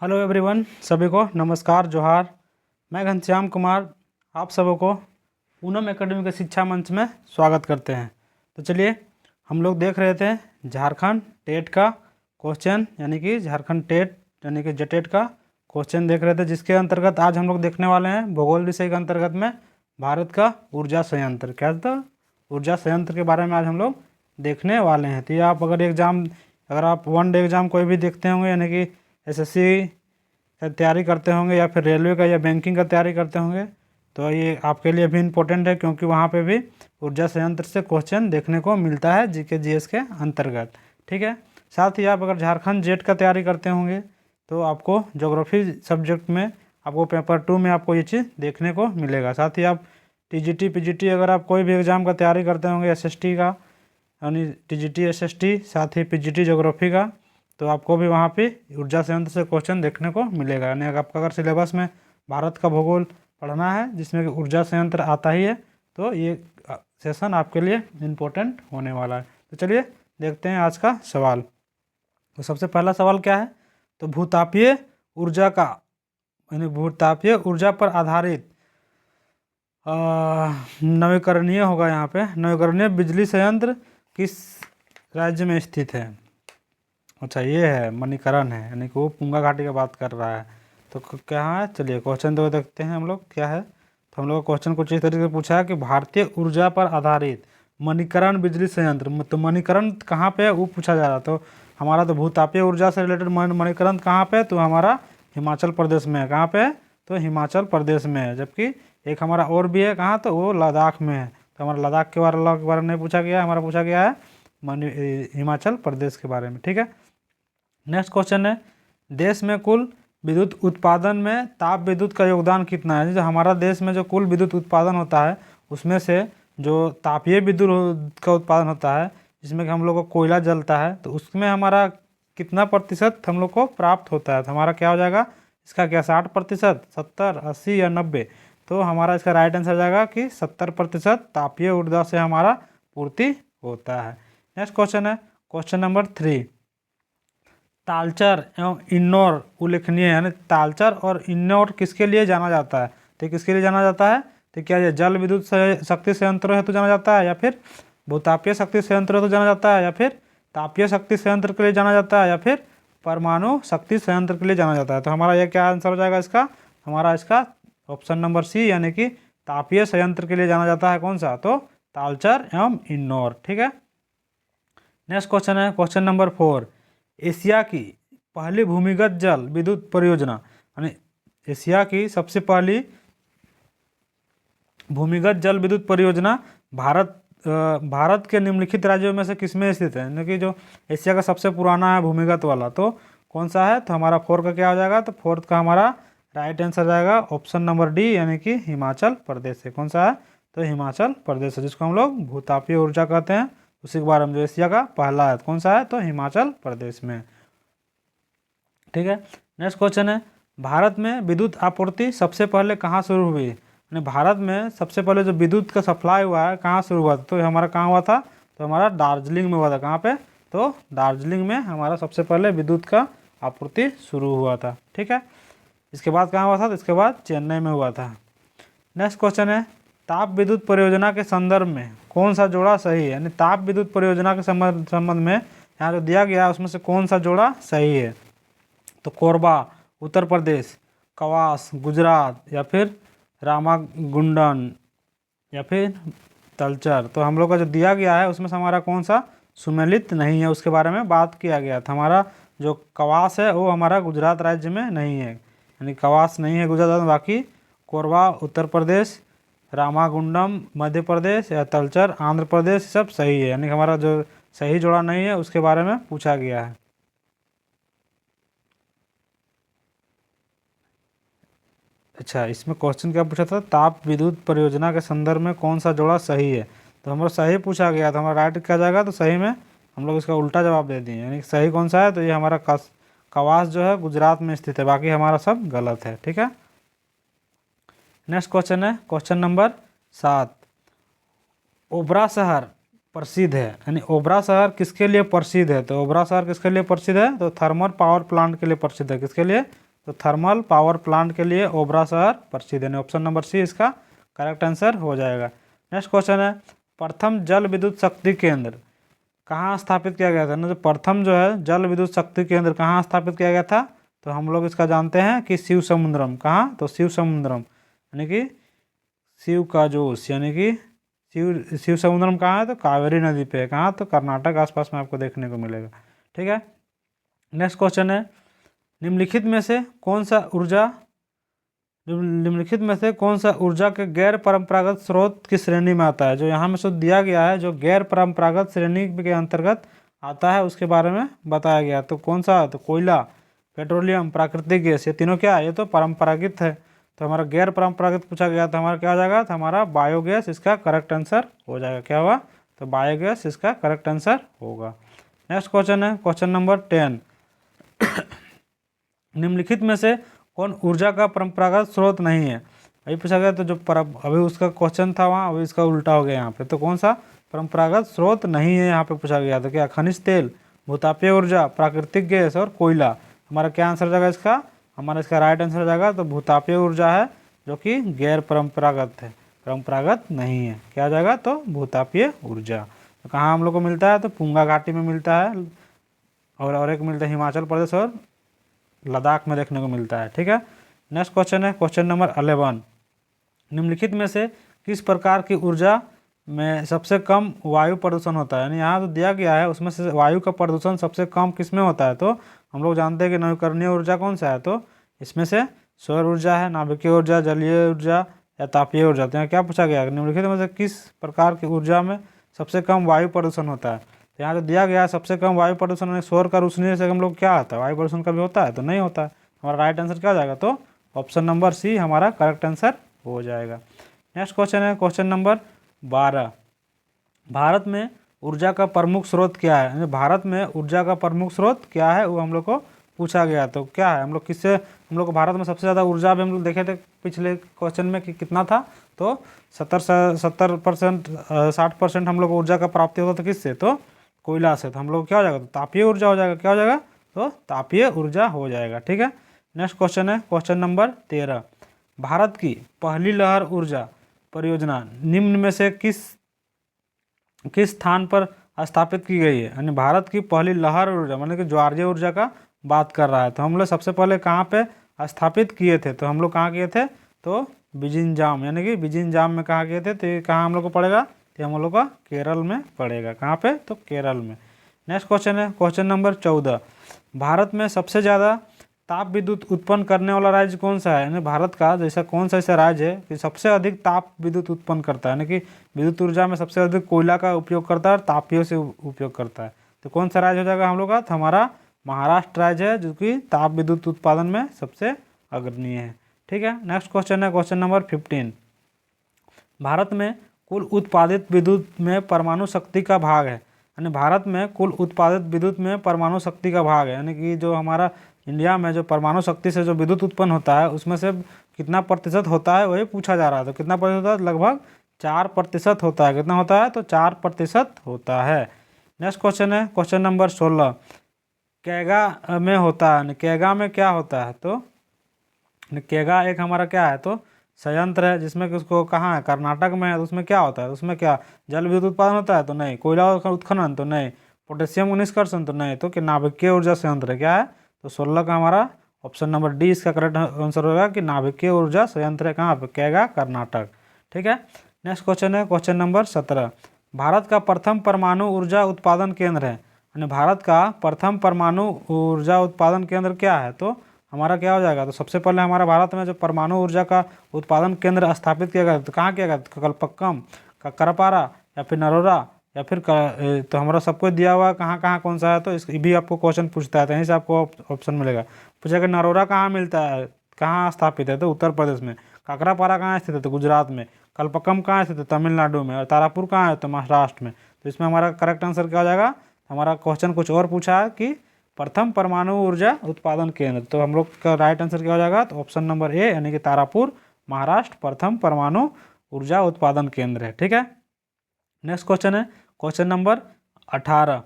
Hello everyone, सभी को नमस्कार जोहार। मैं घनश्याम कुमार आप सबों को पूनम एकेडमी के शिक्षा मंच में स्वागत करते हैं। तो चलिए, हम लोग देख रहे थे झारखंड टेट का क्वेश्चन, यानी कि झारखंड टेट यानी कि जेटेट का क्वेश्चन देख रहे थे, जिसके अंतर्गत आज हम लोग देखने वाले हैं भूगोल विषय के अंतर्गत में भारत का ऊर्जा संयंत्र। क्या था? ऊर्जा संयंत्र के बारे में आज हम लोग देखने वाले हैं। तो ये आप अगर आप वन डे एग्ज़ाम कोई भी देखते होंगे, यानी कि एसएससी का तैयारी करते होंगे या फिर रेलवे का या बैंकिंग का तैयारी करते होंगे, तो ये आपके लिए भी इम्पोर्टेंट है, क्योंकि वहाँ पे भी ऊर्जा संयंत्र से क्वेश्चन देखने को मिलता है जीके जीएस के अंतर्गत। ठीक है। साथ ही आप अगर झारखंड जेट का तैयारी करते होंगे तो आपको ज्योग्राफी सब्जेक्ट में आपको पेपर 2 में आपको ये चीज़ देखने को मिलेगा। साथ ही आप टीजीटी पीजीटी अगर आप कोई भी एग्ज़ाम का तैयारी करते होंगे, एसएसटी का यानी टीजीटी एसएसटी, साथ ही पीजीटी ज्योग्राफी का, तो आपको भी वहाँ पे ऊर्जा संयंत्र से क्वेश्चन देखने को मिलेगा। यानी आपका अगर सिलेबस में भारत का भूगोल पढ़ना है जिसमें कि ऊर्जा संयंत्र आता ही है, तो ये सेशन आपके लिए इम्पोर्टेंट होने वाला है। तो चलिए देखते हैं आज का सवाल। तो सबसे पहला सवाल क्या है? तो भूतापीय ऊर्जा का यानी भूतापीय ऊर्जा पर आधारित नवीकरणीय होगा। यहाँ पे नवीकरणीय बिजली संयंत्र किस राज्य में स्थित है? अच्छा, ये है मणिकरण है, यानी कि वो पुंगा घाटी की बात कर रहा है। तो क्या है? चलिए क्वेश्चन तो देखते हैं हम लोग क्या है। तो हम लोग क्वेश्चन कुछ इस तरीके से पूछा है कि भारतीय ऊर्जा पर आधारित मणिकरण बिजली संयंत्र, तो मणिकरण कहाँ पे है वो पूछा जा रहा है। तो हमारा तो भूतापीय ऊर्जा से रिलेटेड मणिकरण कहाँ पे है? तो हमारा हिमाचल प्रदेश में है। कहाँ पे है? तो हिमाचल प्रदेश में है। जबकि एक हमारा और भी है, कहाँ? तो वो लद्दाख में है। तो हमारा लद्दाख के बारे में नहीं पूछा गया है, हमारा पूछा गया है हिमाचल प्रदेश के बारे में। ठीक है। नेक्स्ट क्वेश्चन है, देश में कुल विद्युत उत्पादन में ताप विद्युत का योगदान कितना है? जो हमारा देश में जो कुल विद्युत उत्पादन होता है उसमें से जो तापीय विद्युत का उत्पादन होता है, जिसमें कि हम लोग को कोयला जलता है, तो उसमें हमारा कितना प्रतिशत हम लोग को प्राप्त होता है? तो हमारा क्या हो जाएगा इसका? क्या 60%, 70, 80 या 90? तो हमारा इसका राइट आंसर जाएगा कि 70% तापीय ऊर्जा से हमारा पूर्ति होता है। नेक्स्ट क्वेश्चन है क्वेश्चन नंबर 3, तालचर एवं इन्नौर उल्लेखनीय है। यानी तालचर और इन्नौर किसके लिए जाना जाता है? तो किसके लिए जाना जाता है? तो क्या ये जल विद्युत शक्ति संयंत्र हेतु जाना जाता है, या फिर भूतापीय शक्ति संयंत्र हेतु जाना जाता है, या फिर तापीय शक्ति संयंत्र के लिए जाना जाता है, या फिर परमाणु शक्ति संयंत्र के लिए जाना जाता है? तो हमारा यह क्या आंसर हो जाएगा इसका? हमारा इसका ऑप्शन नंबर सी, यानी कि तापीय संयंत्र के लिए जाना जाता है। कौन सा? तो तालचर एवं इन्नौर। ठीक है। नेक्स्ट क्वेश्चन है क्वेश्चन नंबर 4, एशिया की पहली भूमिगत जल विद्युत परियोजना, यानी एशिया की सबसे पहली भूमिगत जल विद्युत परियोजना भारत के निम्नलिखित राज्यों में से किसमें स्थित है? यानी कि जो एशिया का सबसे पुराना है भूमिगत वाला, तो कौन सा है? तो हमारा 4 का क्या हो जाएगा? तो 4 का हमारा राइट आंसर जाएगा ऑप्शन नंबर डी, यानी कि हिमाचल प्रदेश है। कौन सा है? तो हिमाचल प्रदेश है, जिसको हम लोग भूतापीय ऊर्जा कहते हैं। उसी के बारे में जो एशिया का पहला है, कौन सा है? तो हिमाचल प्रदेश में। ठीक है। नेक्स्ट क्वेश्चन है, भारत में विद्युत आपूर्ति सबसे पहले कहाँ शुरू हुई? यानी भारत में सबसे पहले जो विद्युत का सप्लाई हुआ है कहाँ शुरू हुआ था? तो हमारा कहाँ हुआ था? तो हमारा दार्जिलिंग में हुआ था। कहाँ पे? तो दार्जिलिंग में हमारा सबसे पहले विद्युत का आपूर्ति शुरू हुआ था। ठीक है। इसके बाद कहाँ हुआ था? तो इसके बाद चेन्नई में हुआ था। नेक्स्ट क्वेश्चन है, ताप विद्युत परियोजना के संदर्भ में कौन सा जोड़ा सही है? यानी ताप विद्युत परियोजना के संबंध में यहाँ जो दिया गया है उसमें से कौन सा जोड़ा सही है? तो कोरबा उत्तर प्रदेश, कवास गुजरात, या फिर रामागुंडम, या फिर तलचर। तो हम लोग का जो दिया गया है उसमें से हमारा कौन सा सुमेलित नहीं है, उसके बारे में बात किया गया था। हमारा जो कवास है वो हमारा गुजरात राज्य में नहीं है, यानी कवास नहीं है गुजरात में। बाकी कोरबा उत्तर प्रदेश, रामागुंडम मध्य प्रदेश, या तलचर आंध्र प्रदेश, सब सही है। यानी हमारा जो सही जोड़ा नहीं है उसके बारे में पूछा गया है। अच्छा, इसमें क्वेश्चन क्या पूछा था? ताप विद्युत परियोजना के संदर्भ में कौन सा जोड़ा सही है? तो हमारा सही पूछा गया था, हमारा राइट क्या जाएगा? तो सही में हम लोग इसका उल्टा जवाब दे दिए। यानी सही कौन सा है? तो ये हमारा कवास जो है गुजरात में स्थित है, बाकी हमारा सब गलत है। ठीक है। नेक्स्ट क्वेश्चन है क्वेश्चन नंबर 7, ओबरा शहर प्रसिद्ध है। यानी ओबरा शहर किसके लिए प्रसिद्ध है? तो ओबरा शहर किसके लिए प्रसिद्ध है? तो थर्मल पावर प्लांट के लिए प्रसिद्ध है। किसके लिए? तो थर्मल पावर प्लांट के लिए ओबरा शहर प्रसिद्ध है। ऑप्शन नंबर सी इसका करेक्ट आंसर हो जाएगा। नेक्स्ट क्वेश्चन है, प्रथम जल विद्युत शक्ति केंद्र कहाँ स्थापित किया गया था ना। जो प्रथम जो है जल विद्युत शक्ति केंद्र कहाँ स्थापित किया गया था, तो हम लोग इसका जानते हैं कि शिव समुद्रम। कहाँ, तो शिव समुद्रम यानी कि शिव का जोश, यानी कि शिव समुद्रम कहाँ है, तो कावेरी नदी पे है। कहाँ, तो कर्नाटक आसपास में आपको देखने को मिलेगा। ठीक है। नेक्स्ट क्वेश्चन है, निम्नलिखित में से कौन सा ऊर्जा के गैर परंपरागत स्रोत की श्रेणी में आता है। जो यहाँ में से दिया गया है, जो गैर परंपरागत श्रेणी के अंतर्गत आता है उसके बारे में बताया गया। तो कौन सा, तो कोयला, पेट्रोलियम, प्राकृतिक गैस, ये तीनों क्या है, ये तो परंपरागत है। तो हमारा गैर परंपरागत पूछा गया तो हमारा क्या हो जाएगा, तो हमारा बायोगैस इसका करेक्ट आंसर हो जाएगा। क्या हुआ, तो बायोगैस इसका करेक्ट आंसर होगा। नेक्स्ट क्वेश्चन है क्वेश्चन नंबर 10, निम्नलिखित में से कौन ऊर्जा का परंपरागत स्रोत नहीं है। अभी पूछा गया तो जो अभी उसका क्वेश्चन था वहाँ, अभी इसका उल्टा हो गया यहाँ पे। तो कौन सा परंपरागत स्रोत नहीं है यहाँ पे पूछा गया, तो क्या खनिज तेल, भूतापीय ऊर्जा, प्राकृतिक गैस और कोयला। हमारा क्या आंसर हो जाएगा इसका, हमारा इसका राइट आंसर हो जाएगा तो भूतापीय ऊर्जा है, जो कि गैर परंपरागत है, परंपरागत नहीं है। क्या हो जाएगा, तो भूतापीय ऊर्जा। तो कहाँ हम लोग को मिलता है, तो पुंगा घाटी में मिलता है, और एक मिलता है हिमाचल प्रदेश और लद्दाख में देखने को मिलता है। ठीक है। नेक्स्ट क्वेश्चन है क्वेश्चन नंबर 11, निम्नलिखित में से किस प्रकार की ऊर्जा में सबसे कम वायु प्रदूषण होता है। यानी यहाँ तो दिया गया है उसमें से वायु का प्रदूषण सबसे कम किस में होता है, तो हम लोग जानते हैं कि नवीकरणीय ऊर्जा कौन सा है, तो इसमें से सौर ऊर्जा है, नाभिकीय ऊर्जा, जलीय ऊर्जा या तापीय ऊर्जा। तो यहाँ क्या पूछा गया, निम्नलिखित में से किस प्रकार की ऊर्जा में सबसे कम वायु प्रदूषण होता है। तो यहाँ जो दिया गया है सबसे कम वायु प्रदूषण सौर का रोशनी से हम लोग क्या होता है, वायु प्रदूषण कभी होता है, तो नहीं होता है। हमारा राइट आंसर क्या हो जाएगा, तो ऑप्शन नंबर सी हमारा करेक्ट आंसर हो जाएगा। नेक्स्ट क्वेश्चन है क्वेश्चन नंबर 12, भारत में ऊर्जा का प्रमुख स्रोत क्या है। यानी भारत में ऊर्जा का प्रमुख स्रोत क्या है वो हम लोग को पूछा गया। तो क्या है, हम लोग किससे, हम लोग को भारत में सबसे ज़्यादा ऊर्जा भी हम लोग देखे थे पिछले क्वेश्चन में कि कितना था, तो 70% 60% हम लोग को ऊर्जा का प्राप्ति होता था किससे, तो कोयला से। तो हम लोग क्या हो जाएगा, तो तापीय ऊर्जा हो जाएगा। क्या हो जाएगा, तो तापीय ऊर्जा हो जाएगा। ठीक है। नेक्स्ट क्वेश्चन है क्वेश्चन नंबर 13, भारत की पहली लहर ऊर्जा परियोजना निम्न में से किस स्थान पर स्थापित की गई है। यानी भारत की पहली लहर ऊर्जा मतलब कि ज्वारीय ऊर्जा का बात कर रहा है। तो हम लोग सबसे पहले कहाँ पे स्थापित किए थे, तो हम लोग कहाँ किए थे, तो बिजिनजाम, यानी कि बिजिनजाम में कहाँ किए थे, तो ये कहाँ हम लोग को पड़ेगा, तो हम लोग का केरल में पड़ेगा। कहाँ पे, तो केरल में। नेक्स्ट क्वेश्चन है क्वेश्चन नंबर 14, भारत में सबसे ज़्यादा ताप विद्युत उत्पन्न करने वाला राज्य कौन सा है। यानी भारत का जैसा कौन सा ऐसा राज्य है कि सबसे अधिक ताप विद्युत उत्पन्न करता है, यानी कि विद्युत ऊर्जा में सबसे अधिक कोयला का उपयोग करता है और तापियों से उपयोग करता है। तो कौन सा राज्य हो जाएगा हम लोग का, तो हमारा महाराष्ट्र राज्य है, जो कि ताप विद्युत उत्पादन में सबसे अग्रणी है। ठीक है। नेक्स्ट क्वेश्चन है क्वेश्चन नंबर 15, भारत में कुल उत्पादित विद्युत में परमाणु शक्ति का भाग है। यानी भारत में कुल उत्पादित विद्युत में परमाणु शक्ति का भाग है, यानी कि जो हमारा इंडिया में जो परमाणु शक्ति से जो विद्युत उत्पन्न होता है उसमें से कितना प्रतिशत होता है वही पूछा जा रहा है। तो कितना प्रतिशत होता है, लगभग 4% होता है। कितना होता है, तो 4% होता है। नेक्स्ट क्वेश्चन है क्वेश्चन नंबर 16, कैगा में होता है। कैगा में क्या होता है, तो कैगा एक हमारा क्या है, तो संयंत्र है, जिसमें कि उसको कहाँ है, कर्नाटक में है। तो उसमें क्या होता है, उसमें क्या जल विद्युत उत्पादन होता है, तो नहीं। कोयला उत्खनन, तो नहीं। पोटेशियम का निष्कर्षण, तो नहीं। तो कि नाभिकीय ऊर्जा संयंत्र है, क्या है, तो 16 का हमारा ऑप्शन नंबर डी इसका करेक्ट आंसर होगा कि नाभिकीय ऊर्जा संयंत्र है कहाँ पे, कैगा, कर्नाटक। ठीक है। नेक्स्ट क्वेश्चन है क्वेश्चन नंबर 17, भारत का प्रथम परमाणु ऊर्जा उत्पादन केंद्र है। यानी भारत का प्रथम परमाणु ऊर्जा उत्पादन केंद्र क्या है, तो हमारा क्या हो जाएगा, तो सबसे पहले हमारा भारत में जो परमाणु ऊर्जा का उत्पादन केंद्र स्थापित किया गया, तो कहाँ किया गया, कलपक्कम, करपारा या फिर नरोरा या फिर तो हमारा सबको दिया हुआ कहाँ कहाँ कौन सा है, तो इस भी आपको क्वेश्चन पूछता है, तो यहीं से आपको ऑप्शन मिलेगा। पूछेगा नरोरा कहाँ मिलता है, कहाँ स्थापित है, तो उत्तर प्रदेश में। काकरापारा कहाँ स्थित है, तो गुजरात में। कलपक्कम कहाँ स्थित है, तमिलनाडु में। और तारापुर कहाँ है, तो महाराष्ट्र में। तो इसमें हमारा करेक्ट आंसर क्या हो जाएगा, हमारा क्वेश्चन कुछ और पूछा है कि प्रथम परमाणु ऊर्जा उत्पादन केंद्र, तो हम लोग का राइट आंसर क्या हो जाएगा, तो ऑप्शन नंबर ए यानी कि तारापुर, महाराष्ट्र प्रथम परमाणु ऊर्जा उत्पादन केंद्र है। ठीक है। नेक्स्ट क्वेश्चन है क्वेश्चन नंबर 18,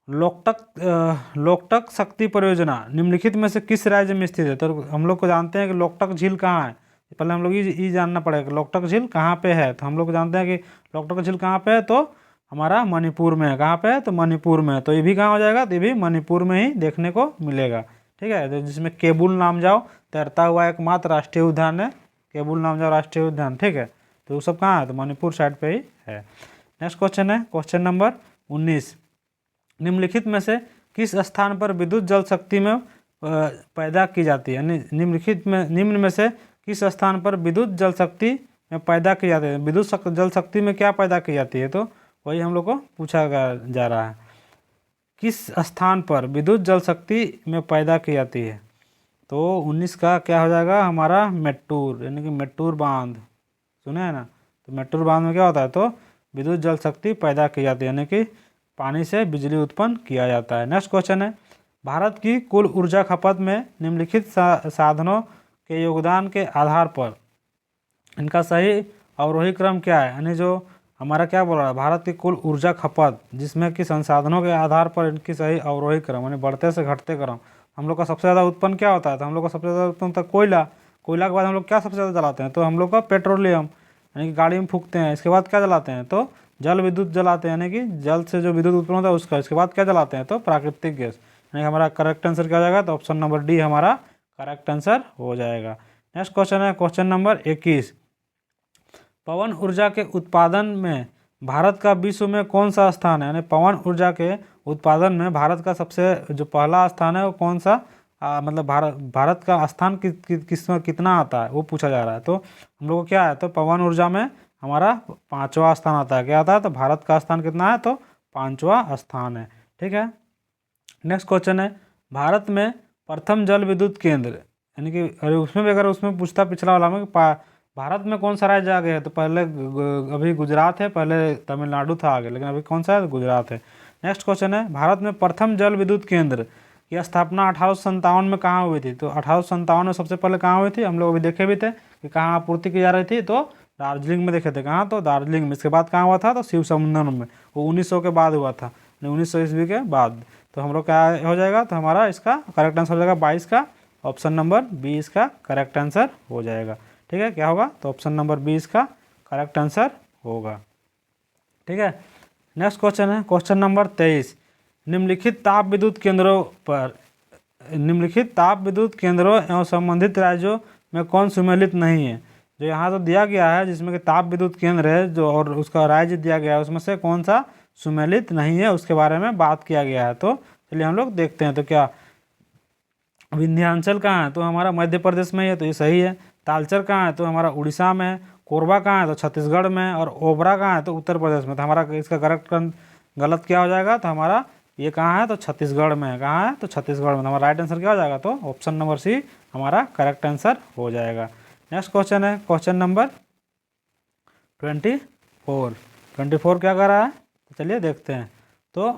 लोकटक शक्ति परियोजना निम्नलिखित में से किस राज्य में स्थित है? तो हम लोग को जानते हैं कि लोकटक झील कहाँ है। पहले हम लोग ये जानना पड़ेगा कि लोकटक झील कहाँ पे है। तो हम लोग जानते हैं कि लोकटक झील कहाँ पे है, तो हमारा मणिपुर में है। कहाँ पे है? तो मणिपुर में है। तो ये भी कहाँ हो जाएगा? तो ये भी मणिपुर में ही देखने को मिलेगा। ठीक है, तो जिसमें केबुल नामजाओ तैरता हुआ एकमात्र राष्ट्रीय उद्यान है, केबुल नामजाओ राष्ट्रीय उद्यान। ठीक है, तो वो सब कहाँ है? तो मणिपुर साइड पे ही है। नेक्स्ट क्वेश्चन है क्वेश्चन नंबर 19, निम्नलिखित में से किस स्थान पर विद्युत जल शक्ति में पैदा की जाती है? यानी निम्न में से किस स्थान पर विद्युत जल शक्ति में पैदा की जाती है? विद्युत जल शक्ति में क्या पैदा की जाती है? तो वही हम लोग को पूछा जा रहा है, किस स्थान पर विद्युत जल शक्ति में पैदा की जाती है? तो 19 का क्या हो जाएगा हमारा? मेट्टूर, यानी कि मेट्टूर बांध, सुने हैं ना? तो मेट्टूर बांध में क्या होता है? तो विद्युत जल शक्ति पैदा की जाती है, यानी कि पानी से बिजली उत्पन्न किया जाता है। नेक्स्ट क्वेश्चन है, भारत की कुल ऊर्जा खपत में निम्नलिखित साधनों के योगदान के आधार पर इनका सही अवरोही क्रम क्या है? यानी जो हमारा क्या बोल रहा है, भारत की कुल ऊर्जा खपत जिसमें कि संसाधनों के आधार पर इनकी सही अवरोही क्रम, यानी बढ़ते से घटते क्रम। हम लोग का सबसे ज़्यादा उत्पन्न क्या होता है? तो हम लोग का सबसे ज़्यादा उत्पन्न होता है कोयला। कोयला के बाद हम लोग क्या सबसे ज़्यादा जलाते हैं? तो हम लोग का पेट्रोलियम, यानी कि गाड़ी में फूकते हैं। इसके बाद क्या जलाते हैं? तो जल विद्युत जलाते हैं, यानी कि जल से जो विद्युत उत्पन्न होता है उसका। इसके बाद क्या जलाते हैं? तो प्राकृतिक गैस। यानी कि हमारा करेक्ट आंसर क्या हो जाएगा? तो ऑप्शन नंबर डी हमारा करेक्ट आंसर हो जाएगा। नेक्स्ट क्वेश्चन है क्वेश्चन नंबर 21, पवन ऊर्जा के उत्पादन में भारत का विश्व में कौन सा स्थान है? यानी पवन ऊर्जा के उत्पादन में भारत का सबसे जो पहला स्थान है वो कौन सा? मतलब भारत का स्थान किसमें कितना आता है वो पूछा जा रहा है। तो हम लोग को क्या है? तो पवन ऊर्जा में हमारा 5वां स्थान आता है। क्या आता है? तो भारत का स्थान कितना है? तो 5वां स्थान है। ठीक है, नेक्स्ट क्वेश्चन है, भारत में प्रथम जल विद्युत केंद्र, यानी कि अरे उसमें भी अगर उसमें पूछता पिछला वाला में भारत में कौन सा राज्य आगे है? तो पहले अभी गुजरात है, पहले तमिलनाडु था आगे, लेकिन अभी कौन सा है? गुजरात है। नेक्स्ट क्वेश्चन है, भारत में प्रथम जल विद्युत केंद्र की स्थापना 1857 में कहाँ हुई थी? तो 1857 में सबसे पहले कहाँ हुई थी? हम लोग अभी देखे भी थे कि कहाँ आपूर्ति की जा रही थी, तो दार्जिलिंग में देखे थे। कहाँ? तो दार्जिलिंग में। इसके बाद कहाँ हुआ था? तो शिव समुद्रम में। वो 1900 के बाद हुआ था, 1900 ईस्वी के बाद। तो हम लोग क्या हो जाएगा? तो हमारा इसका करेक्ट आंसर हो जाएगा 22 का, ऑप्शन नंबर 20 का करेक्ट आंसर हो जाएगा। ठीक है, क्या होगा? तो ऑप्शन नंबर 20 का करेक्ट आंसर होगा। ठीक है, नेक्स्ट क्वेश्चन है क्वेश्चन नंबर 23, निम्नलिखित ताप विद्युत केंद्रों एवं संबंधित राज्यों में कौन सम्मिलित नहीं है? जो यहाँ तो दिया गया है जिसमें कि ताप विद्युत केंद्र है जो, और उसका राज्य दिया गया है, उसमें से कौन सा सम्मिलित नहीं है उसके बारे में बात किया गया है। तो चलिए हम लोग देखते हैं। तो क्या विंध्याचल कहाँ है? तो हमारा मध्य प्रदेश में ही है, तो ये सही है। तालचर कहाँ है? तो हमारा उड़ीसा में है। कोरबा कहाँ है? तो छत्तीसगढ़ में। और ओबरा कहाँ है? तो उत्तर प्रदेश में। तो हमारा इसका करेक्ट गलत क्या हो जाएगा? तो हमारा ये कहाँ है? तो छत्तीसगढ़ में है। कहाँ है? तो छत्तीसगढ़ में। तो हमारा राइट आंसर क्या हो जाएगा? तो ऑप्शन नंबर सी हमारा करेक्ट आंसर हो जाएगा। नेक्स्ट क्वेश्चन है क्वेश्चन नंबर 24 क्या कर रहा है? तो चलिए देखते हैं। तो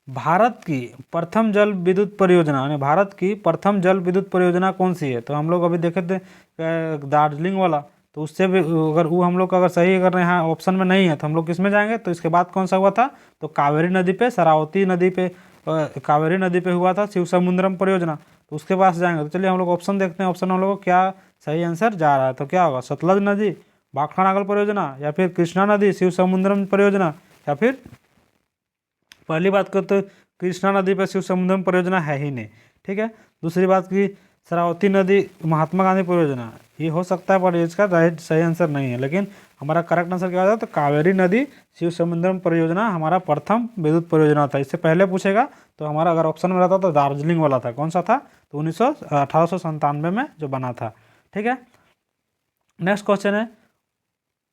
भारत की प्रथम जल विद्युत परियोजना, यानी भारत की प्रथम जल विद्युत परियोजना कौन सी है? तो हम लोग अभी देखे थे दार्जिलिंग वाला, तो उससे भी अगर वो हम लोग का अगर सही अगर यहाँ ऑप्शन में नहीं है तो हम लोग किस में जाएंगे? तो इसके बाद कौन सा हुआ था? तो कावेरी नदी पे, शरावती नदी पे, कावेरी नदी पे हुआ था शिव समुद्रम परियोजना, तो उसके पास जाएंगे। तो चलिए हम लोग ऑप्शन देखते हैं, ऑप्शन हम लोग को क्या सही आंसर जा रहा है। तो क्या होगा? सतलज नदी भाखड़ा नागल परियोजना, या फिर कृष्णा नदी शिव समुद्रम परियोजना, या फिर पहली बात करते कृष्णा नदी पर शिव समुद्रम परियोजना है ही नहीं। ठीक है, दूसरी बात की शरावती नदी महात्मा गांधी परियोजना, ये हो सकता है पर इसका राइट सही आंसर नहीं है। लेकिन हमारा करेक्ट आंसर क्या होगा? तो कावेरी नदी शिव समुद्रम परियोजना हमारा प्रथम विद्युत परियोजना था। इससे पहले पूछेगा तो हमारा अगर ऑप्शन में रहता तो दार्जिलिंग वाला था। कौन सा था? तो 1897 में जो बना था। ठीक है, नेक्स्ट क्वेश्चन है,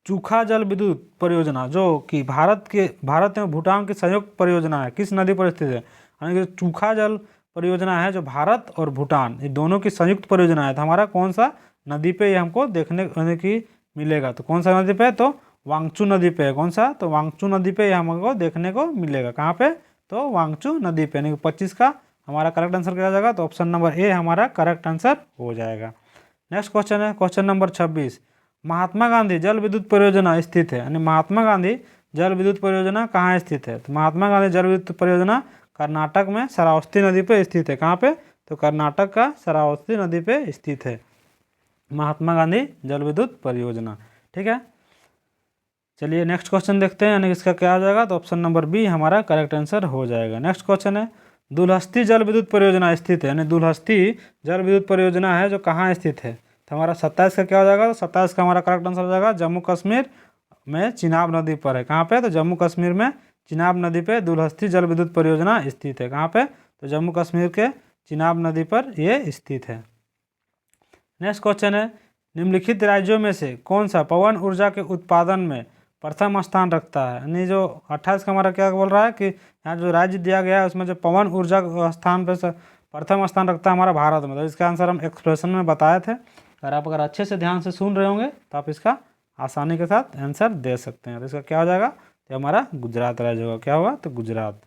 चूखा जल विद्युत परियोजना जो कि भारत एवं भूटान की संयुक्त परियोजना है, किस नदी पर स्थित है? यानी कि चूखा जल परियोजना है जो भारत और भूटान ये दोनों की संयुक्त परियोजना है। तो हमारा कौन सा नदी पे ये हमको देखने की मिलेगा? तो कौन सा नदी पे? तो वांगचू नदी पे है। कौन सा? तो वांगचू नदी पे हमको देखने को मिलेगा। कहाँ पे? तो वांगचू नदी पे। यानी कि 25 का हमारा करेक्ट आंसर क्या जाएगा? तो ऑप्शन नंबर ए हमारा करेक्ट आंसर हो जाएगा। नेक्स्ट क्वेश्चन है क्वेश्चन नंबर 26, महात्मा गांधी जल विद्युत परियोजना स्थित है, यानी महात्मा गांधी जल विद्युत परियोजना कहाँ स्थित है? तो महात्मा गांधी जल विद्युत परियोजना कर्नाटक में शरावती नदी पे स्थित है। कहाँ पे? तो कर्नाटक का शरावती नदी पे स्थित है महात्मा गांधी जल विद्युत परियोजना। ठीक है, चलिए नेक्स्ट क्वेश्चन देखते हैं, यानी इसका क्या हो जाएगा, तो ऑप्शन नंबर बी हमारा करेक्ट आंसर हो जाएगा। नेक्स्ट क्वेश्चन है, दुलहस्ती जल विद्युत परियोजना स्थित है, यानी दुलहस्ती जल विद्युत परियोजना है जो कहाँ स्थित है, तो हमारा 27 का क्या हो जाएगा, तो 27 का हमारा करेक्ट आंसर हो जाएगा जम्मू कश्मीर में चिनाब नदी पर है। कहाँ पे? तो जम्मू कश्मीर में चिनाब नदी पे दुलहस्ती जल विद्युत परियोजना स्थित है। कहाँ पे? तो जम्मू कश्मीर के चिनाब नदी पर ये स्थित है। नेक्स्ट क्वेश्चन है, निम्नलिखित राज्यों में से कौन सा पवन ऊर्जा के उत्पादन में प्रथम स्थान रखता है, यानी जो 28 का हमारा क्या बोल रहा है कि यहाँ जो राज्य दिया गया है उसमें जो पवन ऊर्जा स्थान पर प्रथम स्थान रखता है हमारा भारत में। तो इसका आंसर हम एक्सप्रेशन में बताए थे, अगर अच्छे से ध्यान से सुन रहे होंगे तो आप इसका आसानी के साथ आंसर दे सकते हैं। तो इसका क्या हो जाएगा, तो हमारा गुजरात राज्य होगा। क्या होगा, तो गुजरात।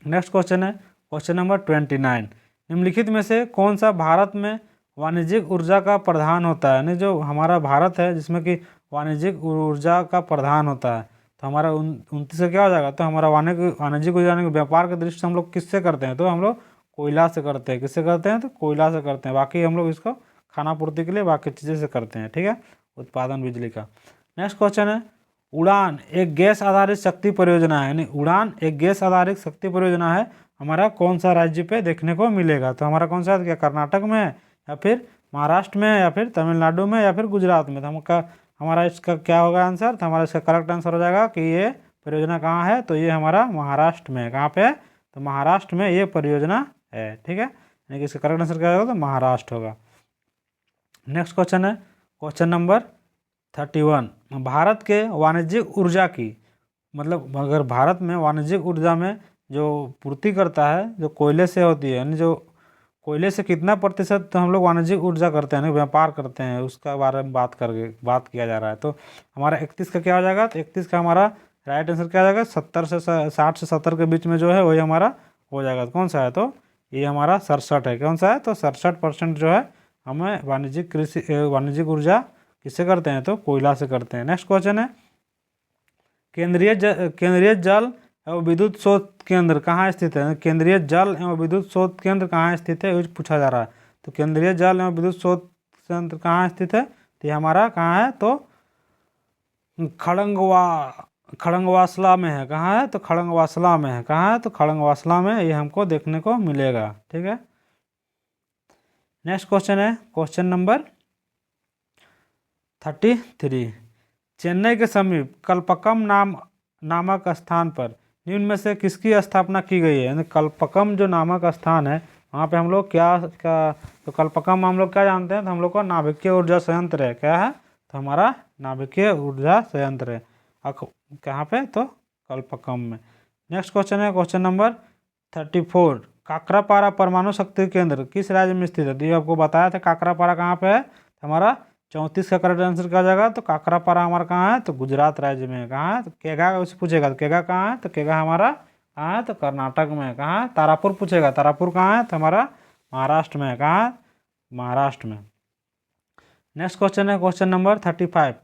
नेक्स्ट क्वेश्चन है क्वेश्चन नंबर 29, निम्नलिखित में से कौन सा भारत में वाणिज्यिक ऊर्जा का प्रधान होता है, यानी जो हमारा भारत है जिसमें कि वाणिज्यिक ऊर्जा का प्रधान होता है, तो हमारा 29 का क्या हो जाएगा, तो हमारा वाणिज्यिक ऊर्जा यानी व्यापार के दृष्टि से हम लोग किससे करते हैं, तो हम लोग कोयला से करते हैं। किससे करते हैं, तो कोयला से करते हैं। बाकी हम लोग इसको खाना पूर्ति के लिए बाकी चीज़ें से करते हैं। ठीक है, उत्पादन बिजली का। नेक्स्ट क्वेश्चन है, उड़ान एक गैस आधारित शक्ति परियोजना है, यानी उड़ान एक गैस आधारित शक्ति परियोजना है, हमारा कौन सा राज्य पे देखने को मिलेगा, तो हमारा कौन सा है, क्या कर्नाटक में है या फिर महाराष्ट्र में या फिर तमिलनाडु में या फिर गुजरात में। तो हमारा इसका क्या होगा आंसर, तो हमारा इसका करेक्ट आंसर हो जाएगा कि ये परियोजना कहाँ है, तो ये हमारा महाराष्ट्र में है। कहाँ पे है, तो महाराष्ट्र में ये परियोजना है। ठीक है, यानी कि इसका करेक्ट आंसर क्या होगा, तो महाराष्ट्र होगा। नेक्स्ट क्वेश्चन है क्वेश्चन नंबर 31, भारत के वाणिज्यिक ऊर्जा की, मतलब अगर भारत में वाणिज्यिक ऊर्जा में जो पूर्ति करता है जो कोयले से होती है, यानी जो कोयले से कितना प्रतिशत तो हम लोग वाणिज्यिक ऊर्जा करते हैं, व्यापार करते हैं, उसका बारे में बात किया जा रहा है। तो हमारा 31 का क्या हो जाएगा, तो 31 का हमारा राइट आंसर क्या हो जाएगा, 60 से 70 के बीच में जो है वही हमारा हो जाएगा। तो कौन सा है, तो ये हमारा 67 है। कौन सा है, तो 67% जो है हमें वाणिज्यिक ऊर्जा किससे करते हैं, तो कोयला से करते हैं। नेक्स्ट क्वेश्चन है, केंद्रीय जल एवं विद्युत स्रोत केंद्र कहाँ स्थित है, केंद्रीय जल एवं विद्युत स्रोत केंद्र कहाँ स्थित है, ये पूछा जा रहा है। तो केंद्रीय जल एवं विद्युत स्रोत केंद्र कहाँ स्थित है, तो ये हमारा कहाँ है, तो खड़ंगवासला में है। कहाँ है, तो खड़ंगवासला में है। कहाँ है, तो खड़ंगवासला में ये हमको देखने को मिलेगा। ठीक है, नेक्स्ट क्वेश्चन है क्वेश्चन नंबर 33, चेन्नई के समीप कल्पकम नामक स्थान पर निम्न में से किसकी स्थापना की गई है, यानी कल्पकम जो नामक स्थान है वहाँ पे हम लोग क्या तो कल्पकम हम लोग क्या जानते हैं, तो हम लोग का नाभिकीय ऊर्जा संयंत्र है। क्या है, तो हमारा नाभिकीय ऊर्जा संयंत्र है। कहाँ पे, तो कल्पकम में। नेक्स्ट क्वेश्चन है क्वेश्चन नंबर 34, काकरापारा परमाणु शक्ति केंद्र किस राज्य में स्थित है, तो ये आपको बताया था काकरापारा कहाँ पे है, तो हमारा 34 का करेक्ट आंसर क्या जाएगा, तो काकरापारा हमारा कहाँ है, तो गुजरात राज्य में है। कहाँ है, तो केगा उससे पूछेगा, तो केगा कहाँ है, तो केगा हमारा कहाँ है, तो कर्नाटक में है। कहाँ है, तारापुर पूछेगा, तारापुर कहाँ है, तो हमारा महाराष्ट्र में है। कहाँ है, महाराष्ट्र में। नेक्स्ट क्वेश्चन है क्वेश्चन नंबर 35,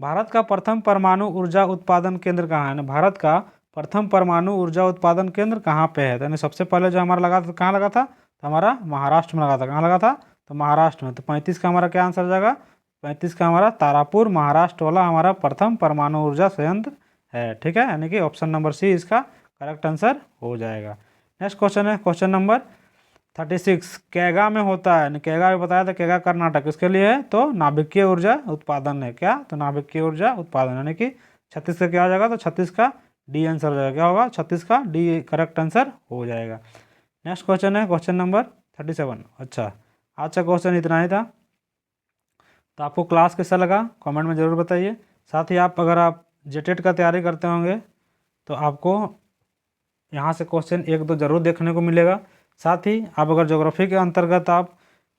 भारत का प्रथम परमाणु ऊर्जा उत्पादन केंद्र कहाँ है, भारत का प्रथम परमाणु ऊर्जा उत्पादन केंद्र कहाँ पे है, यानी सबसे पहले जो हमारा लगा था कहाँ लगा था, तो हमारा महाराष्ट्र में लगा था। कहाँ लगा था, तो महाराष्ट्र में। तो 35 का हमारा क्या आंसर जाएगा, 35 का हमारा तारापुर महाराष्ट्र वाला हमारा प्रथम परमाणु ऊर्जा संयंत्र है। ठीक है, यानी कि ऑप्शन नंबर सी इसका करेक्ट आंसर हो जाएगा। नेक्स्ट क्वेश्चन है क्वेश्चन नंबर 36, कैगा में होता है, कैगा में बताया था, कैगा कर्नाटक इसके लिए है, तो नाभिकीय ऊर्जा उत्पादन है। क्या, तो नाभिकीय ऊर्जा उत्पादन, यानी कि 36 का क्या हो जाएगा, तो 36 का डी आंसर हो जाएगा। क्या होगा, 36 का डी करेक्ट आंसर हो जाएगा। नेक्स्ट क्वेश्चन है क्वेश्चन नंबर 37। अच्छा, आज का क्वेश्चन इतना ही था। तो आपको क्लास कैसा लगा कमेंट में ज़रूर बताइए। साथ ही अगर आप जेटेट का तैयारी करते होंगे तो आपको यहाँ से क्वेश्चन 1-2 जरूर देखने को मिलेगा। साथ ही आप अगर ज्योग्राफी के अंतर्गत आप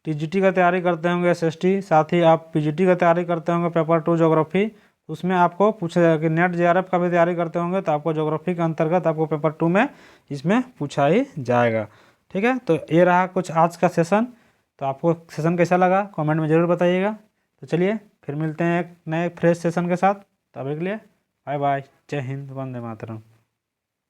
टीजीटी का तैयारी करते होंगे, एसएसटी, साथ ही आप पीजीटी का तैयारी करते होंगे पेपर 2 ज्योग्राफी, उसमें आपको पूछा जाएगा कि नेट जेआरएफ का भी तैयारी करते होंगे तो आपको ज्योग्राफी के अंतर्गत आपको पेपर 2 में इसमें पूछा ही जाएगा। ठीक है, तो ये रहा कुछ आज का सेशन। तो आपको सेशन कैसा लगा कमेंट में ज़रूर बताइएगा। तो चलिए फिर मिलते हैं एक नए फ्रेश सेशन के साथ। तब के लिए बाय बाय, जय हिंद, वंदे मातरम।